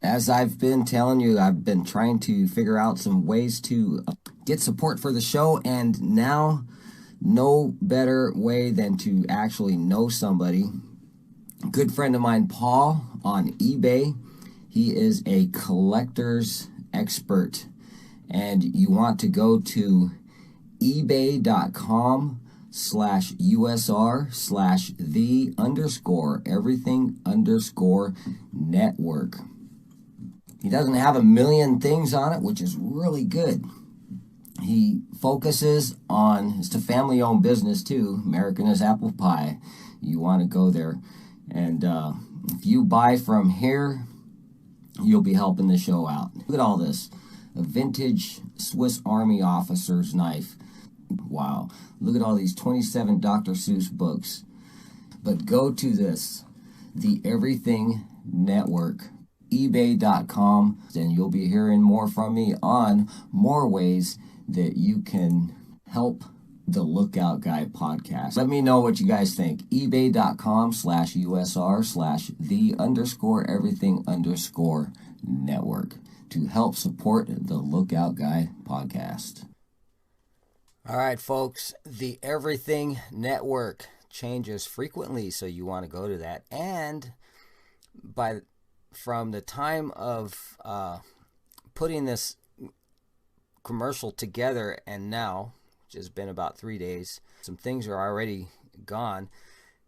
As I've been telling you, I've been trying to figure out some ways to get support for the show, and now no better way than to actually know somebody. A good friend of mine, Paul, on eBay. He is a collector's expert, and you want to go to ebay.com/the_everything_network. He doesn't have a million things on it, which is really good. He focuses on, it's a family-owned business too, American as apple pie. You want to go there. And if you buy from here, you'll be helping the show out. Look at all this. A vintage Swiss Army officer's knife. Wow. Look at all these 27 Dr. Seuss books. But go to this, the Everything Network. ebay.com, and you'll be hearing more from me on more ways that you can help the Lookout Guy podcast. Let me know what you guys think. ebay.com/USR/the_everything_network to help support the Lookout Guy podcast. All right, folks, the Everything Network changes frequently, so you want to go to that. And from the time of putting this commercial together and now, which has been about 3 days, some things are already gone,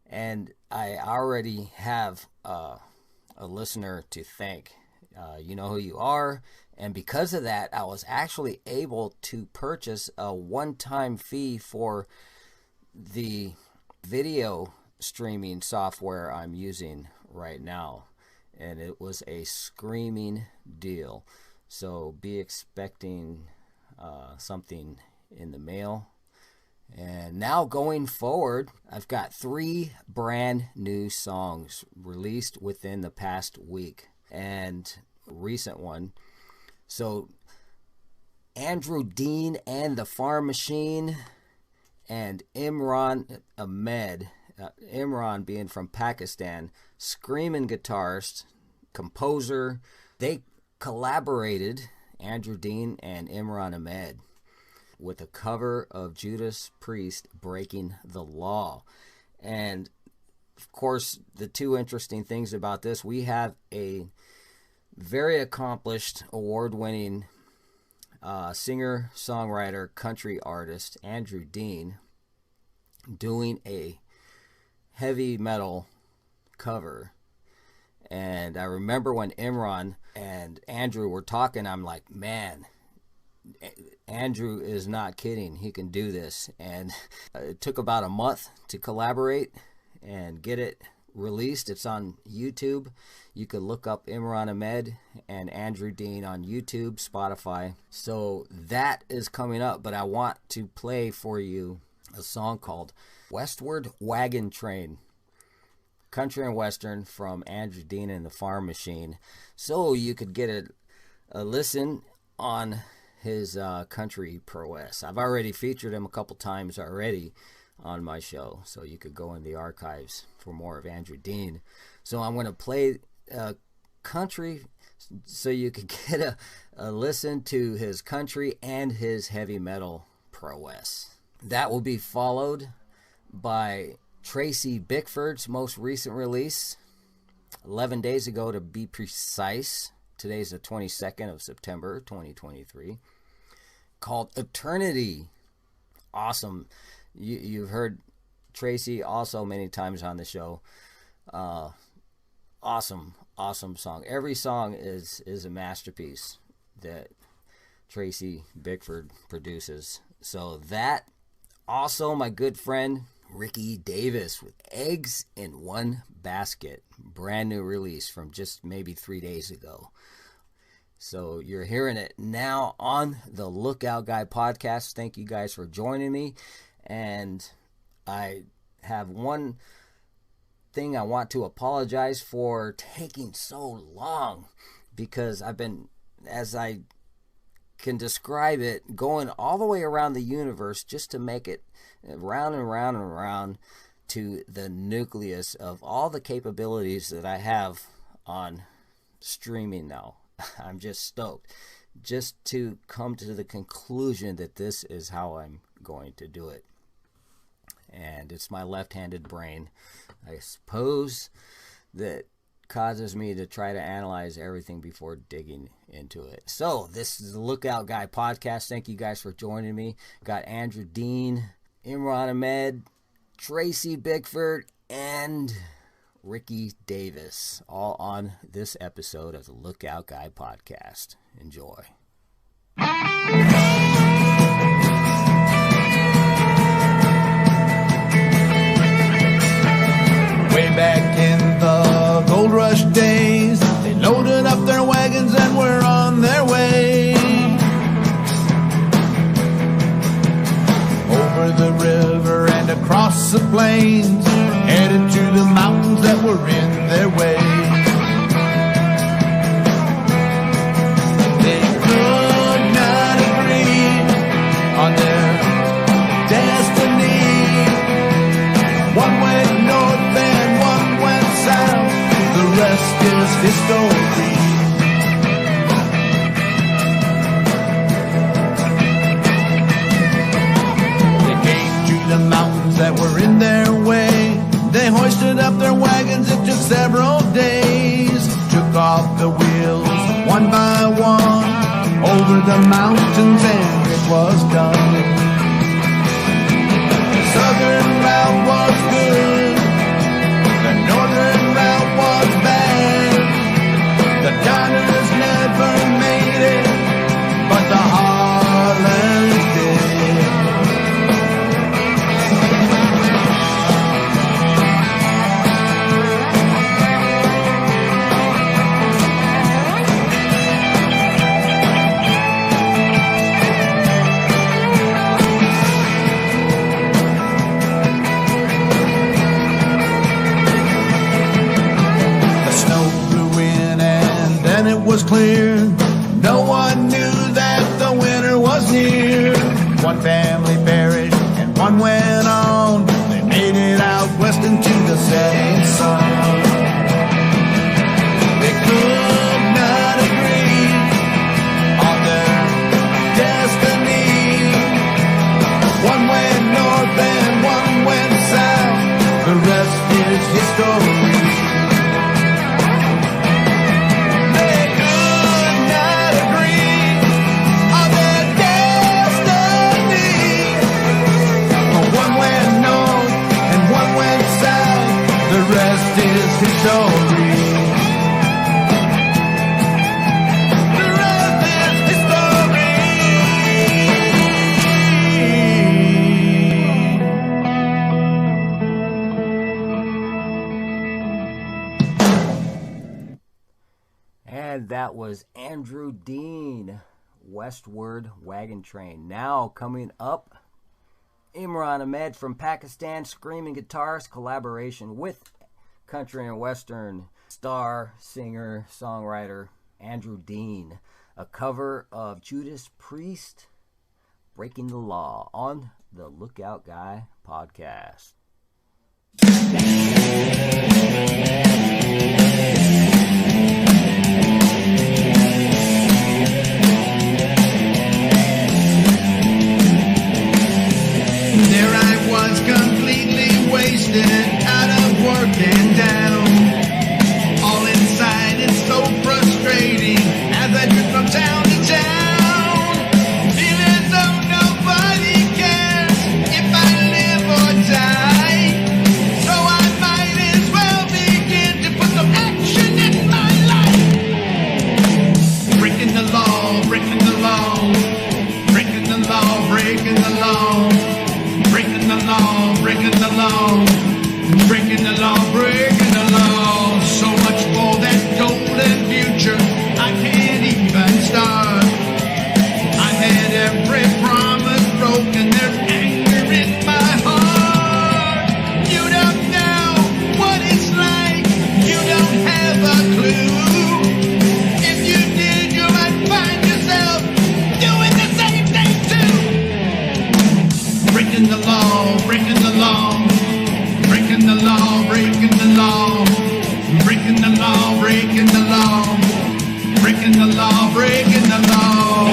and I already have a listener to thank. You know who you are, and because of that, I was actually able to purchase a one-time fee for the video streaming software I'm using right now. And it was a screaming deal. So be expecting something in the mail. And now going forward, I've got 3 brand new songs released within the past week. And a recent one. So Andrew Dean and the Farm Machine and Imran Ahmed. Imran being from Pakistan, screaming guitarist, composer. They collaborated, Andrew Dean and Imran Ahmed, with a cover of Judas Priest, Breaking the Law. And of course, the 2 interesting things about this, we have a very accomplished, award-winning singer, songwriter, country artist, Andrew Dean, doing a heavy metal cover. And I remember when Imran and Andrew were talking, I'm like, man, Andrew is not kidding. He can do this. And it took about a month to collaborate and get it released. It's on YouTube. You could look up Imran Ahmed and Andrew Dean on YouTube, Spotify. So that is coming up. But I want to play for you a song called Westward Wagon Train. country and western from Andrew Dean and the Farm Machine, so you could get a listen on his country prowess. I've already featured him a couple times already on my show, so you could go in the archives for more of Andrew Dean. So I'm going to play country so you could get a listen to his country and his heavy metal prowess. That will be followed by Tracy Bickford's most recent release, 11 days ago to be precise. Today's the 22nd of September, 2023, called Eternity. Awesome. You've heard Tracy also many times on the show. Awesome song. Every song is a masterpiece that Tracy Bickford produces. So that, also my good friend Ricky Davis with Eggs in One Basket, brand new release from just maybe 3 days ago. So you're hearing it now on the Lookout Guy podcast. Thank you guys for joining me. And I have one thing I want to apologize for taking so long, because I've been, as I can describe it, going all the way around the universe just to make it round and round and round to the nucleus of all the capabilities that I have on streaming now. I'm just stoked just to come to the conclusion that this is how I'm going to do it. And it's my left-handed brain, I suppose, that causes me to try to analyze everything before digging into it. So this is the Lookout Guy podcast. Thank you guys for joining me. Got Andrew Dean, Imran Ahmed, Tracy Bickford, and Ricky Davis, all on this episode of the Lookout Guy podcast. Enjoy. Way back in the gold rush days, they loaded up their wagons and were on their way over the river and across the plains, headed to the mountains that were in their way. They could not agree on their destiny. One went north and one went south. The rest is history. They came to the mountains that were in their way. They hoisted up their wagons, it took several days. Took off the wheels one by one over the mountains and it was done. The southern route was good, the northern route was bad. The Diners never made it, but the Harlands did. Was clear. No one knew that the winter was near. One family perished and one went on. They made it out west into the setting sun. They could not agree on their destiny. One went north and one went south. The rest is history. The rest is history. The rest is history. And that was Andrew Dean, Westward Wagon Train. Now coming up, Imran Ahmed from Pakistan, screaming guitars, collaboration with country and western star, singer, songwriter Andrew Dean. A cover of Judas Priest, Breaking the Law, on the Lookout Guy podcast. There I was, completely wasted, out of work and down. All inside, it's so frustrating as I drift from town to town. Feeling as though nobody cares if I live or die. So I might as well begin to put some action in my life. Breaking the law, breaking the law, breaking the law, breaking the law. Breaking the law, breaking the law, breaking the law, breaking the law. So much for that golden future, I can't even start. I had every promise broken, there's anger in my heart. You don't know what it's like, you don't have a clue. If you did, you might find yourself doing the same thing too. Breaking the law, breaking the law, breaking the law, breaking the law, breaking the law, breaking the law, breaking the law, breaking the law.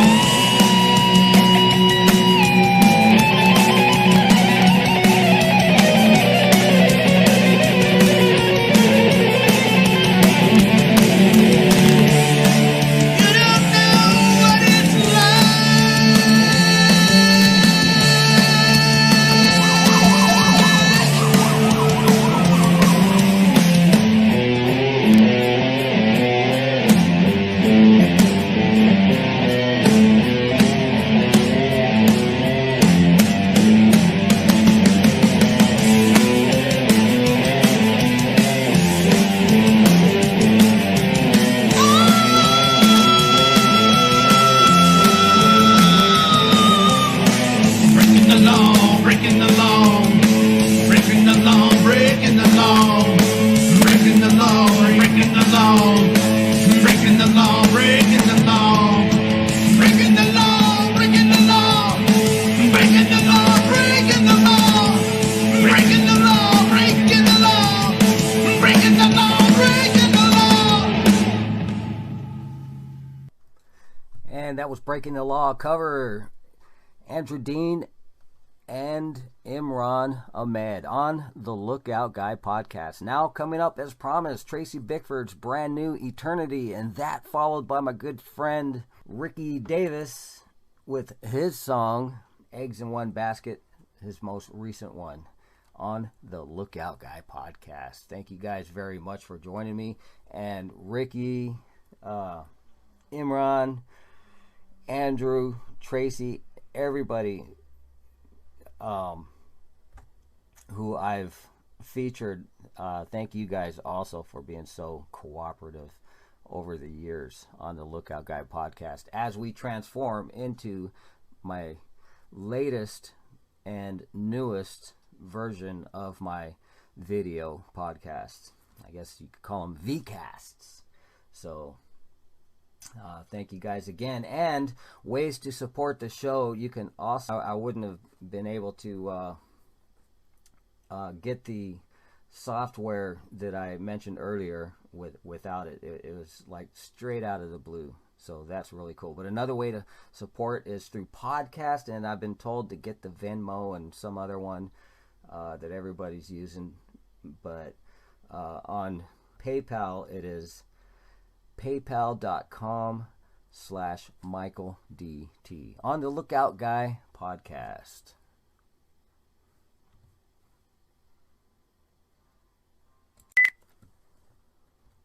And that was Breaking the Law cover. Andrew Dean and Imran Ahmed on the Lookout Guy podcast. Now coming up as promised, Tracy Bickford's brand new Eternity, and that followed by my good friend Ricky Davis with his song Eggs in One Basket, his most recent one, on the Lookout Guy podcast. Thank you guys very much for joining me. And Ricky, Imran, Andrew, Tracy, everybody who I've featured, thank you guys also for being so cooperative over the years on the Lookout Guy podcast as we transform into my latest and newest version of my video podcasts. I guess you could call them VCasts. So thank you guys again. And ways to support the show, you can also, I wouldn't have been able to get the software that I mentioned earlier without it. It was like straight out of the blue. So that's really cool. But another way to support is through podcast, and I've been told to get the Venmo and some other one that everybody's using. But on PayPal, it is paypal.com/MichaelDT on the Lookout Guy podcast.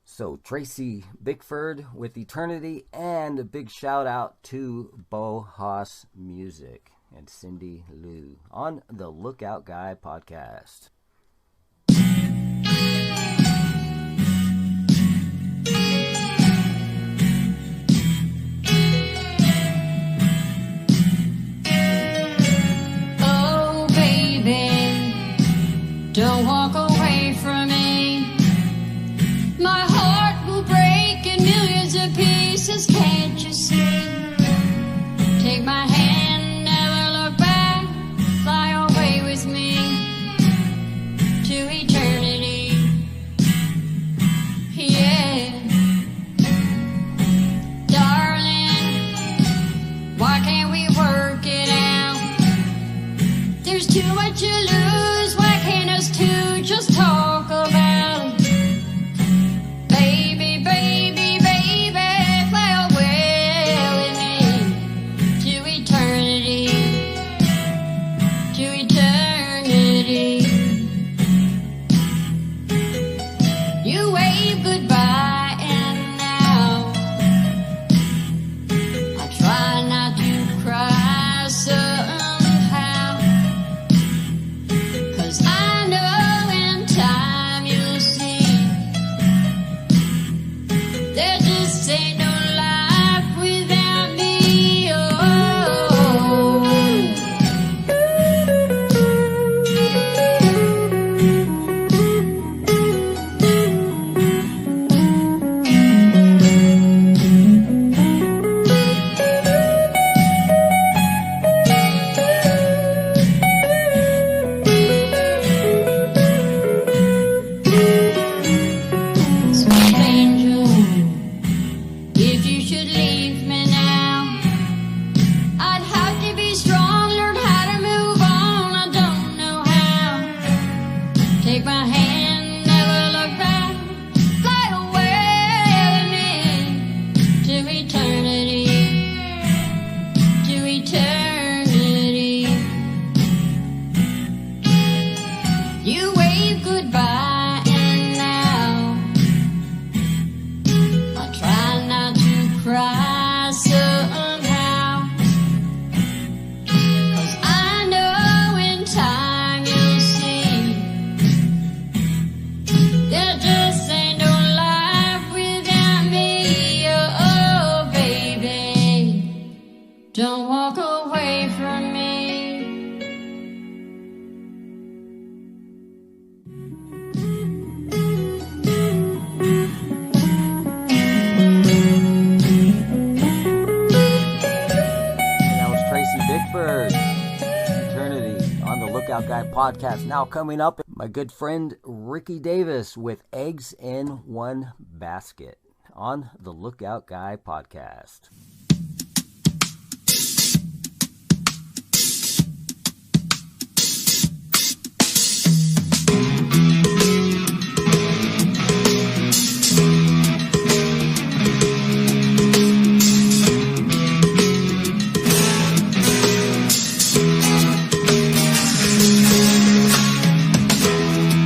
So Tracy Bickford with Eternity, and a big shout out to Bo Haas Music and Cindy Lou on the Lookout Guy podcast. Oh baby, don't walk away from me. You wave goodbye and now I try not to cry somehow, 'cause I know in time you'll see there just ain't no life without me. Oh. If you should leave me now, I'd have to be strong, learn how to move on. I don't know how. Take my hand, never look back, fly away with me to eternity, to eternity. You wave goodbye and now I try not to cry somehow, 'cause I know in time you'll see there just ain't no life without me. Oh, baby, don't walk away from me. That was Tracy Bickford, Eternity, on the Lookout Guy podcast. Now coming up, my good friend Ricky Davis with Eggs in One Basket on the Lookout Guy podcast.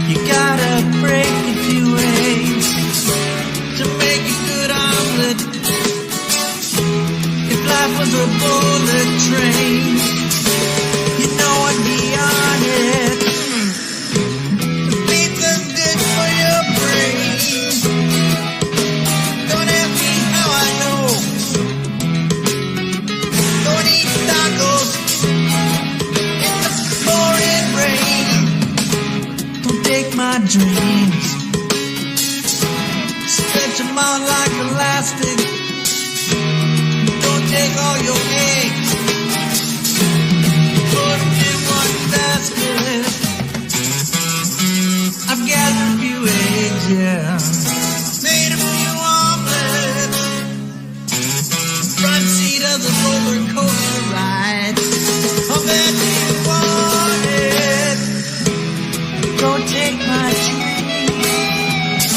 You gotta break a few eggs to make a good omelet. If life was a bullet train, you know I'd be on it. The pizza's good for your brain. Don't ask me how I know. Don't eat tacos in the pouring rain. Don't take my dreams, stretch them out like elastic. Don't take all your eggs, put them in one basket. I've gathered a few eggs, yeah, made a few omelets, front seat of the roller coaster ride. I'll bet you want it. Don't take my dreams,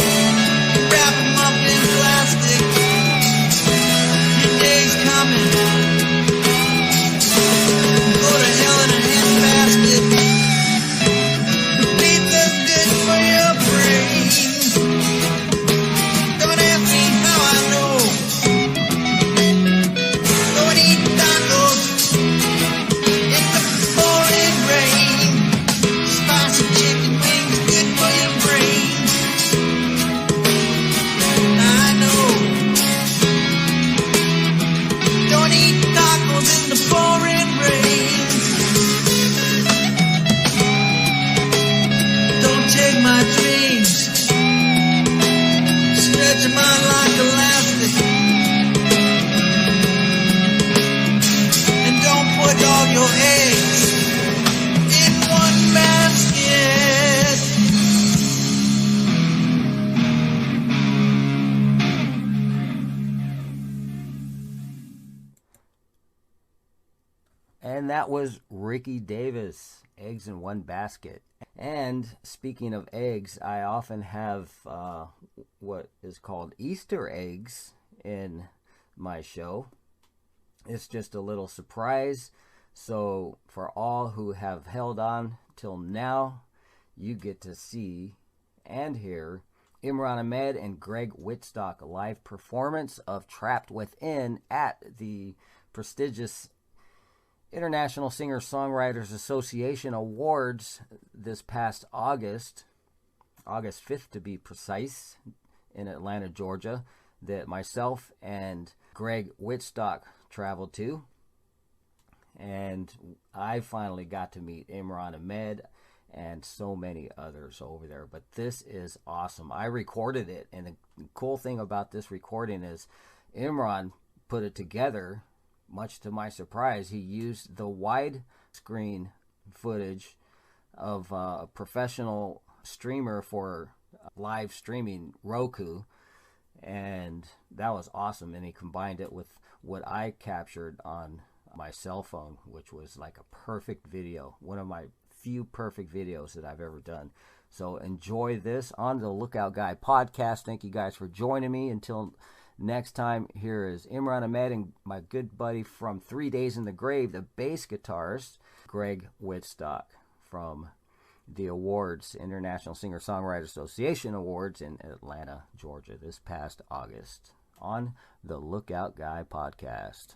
wrap them up in plastic. Your day's coming, go to hell in a handbasket. The pizza's good for your brain. Don't ask me how I know. Don't eat tacos in the pouring rain. Spicy chicken wings good for your brain. I know. Don't eat tacos in the pouring rain. Don't take my dreams, stretch them out like elastic. And don't put all your eggs in one basket. And that was Ricky Davis, Eggs in One Basket. And speaking of eggs, I often have what is called Easter eggs in my show. It's just a little surprise. So for all who have held on till now, you get to see and hear Imran Ahmed and Gregg Wiets live performance of Trapped Within at the prestigious International Singer-Songwriters Association Awards this past August 5th to be precise, in Atlanta, Georgia, that myself and Gregg Wiets traveled to. And I finally got to meet Imran Ahmed and so many others over there. But this is awesome. I recorded it, and the cool thing about this recording is Imran put it together. Much to my surprise, he used the widescreen footage of a professional streamer for live streaming, Roku, and that was awesome. And he combined it with what I captured on my cell phone, which was like a perfect video, one of my few perfect videos that I've ever done. So enjoy this on the Lookout Guy podcast. Thank you guys for joining me. Until next time, here is Imran Ahmed and my good buddy from 3 Days in the Grave, the bass guitarist, Gregg Wiets from the awards, International Singer-Songwriter Association Awards in Atlanta, Georgia, this past August on the Lookout Guy podcast.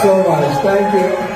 so much. Thank you.